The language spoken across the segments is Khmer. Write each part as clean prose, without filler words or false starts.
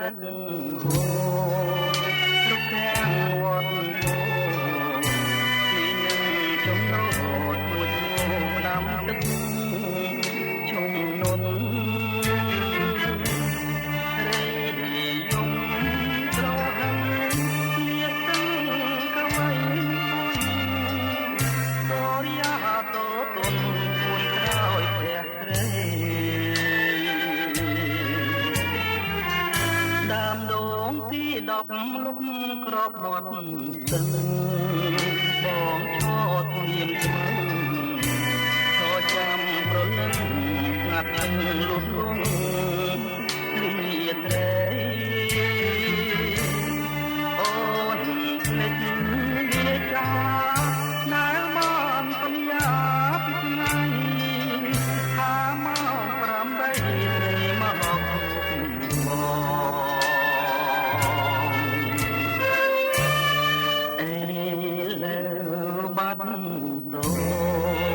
ទឹកហូររុកខាំងវត្តគោពីនឹងចំណោទមួយដាំទឹកជុំនុនរេយំត្រហឹងជាទឹកកវៃតរិយាតទុនគួនក្រោយព្រះត្រេដើមដងទី10លំក្របមាត់ទឹកបងឈរធៀមឈ្មោះឈរចាំប្រលឹងស្ងាត់លុះលងលីត្រេអូនភ្លេចវាចាណែបានបញ្ញាពីថ្ងៃថាមក8ត្រីមកបងអេលើបាត់តូនដូ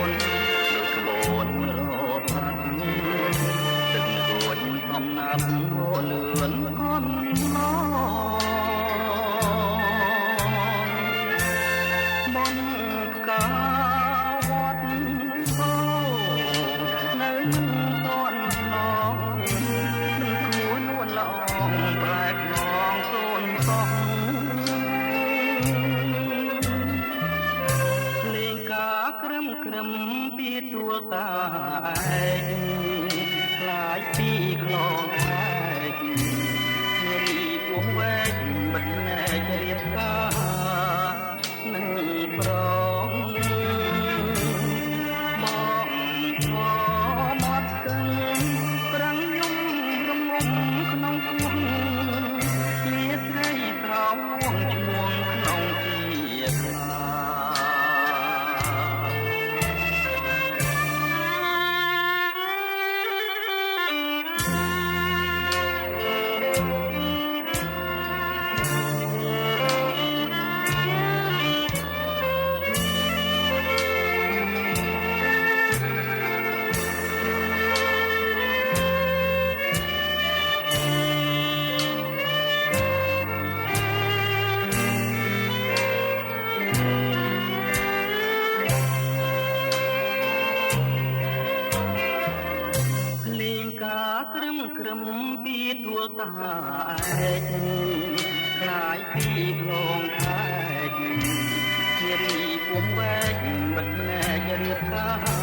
ចក្បូនរត់ទឹករួចកំណាប់លឿនអន់ឡបនកាវត្តអូនៅមិនទាន់ឡងមិនគួរនួនល្អប្រែកងកូនកោះលេងកាក្រឹមពីទួលតាឯងខ្លាចពីខ្លងខែកនារីពោះវែកបិទណែករៀបការនឹងប្រងបងឈរមាត់កឹងប្រាំងយំរងំក្នុងពោះលាស្រីត្រង់ឈ្មោះក្នុងជាខ្លាក្រឹមពីទួលតាឯងខ្លាយពីខ្លងខែកនារីពុំវែកបិទណែករៀបការ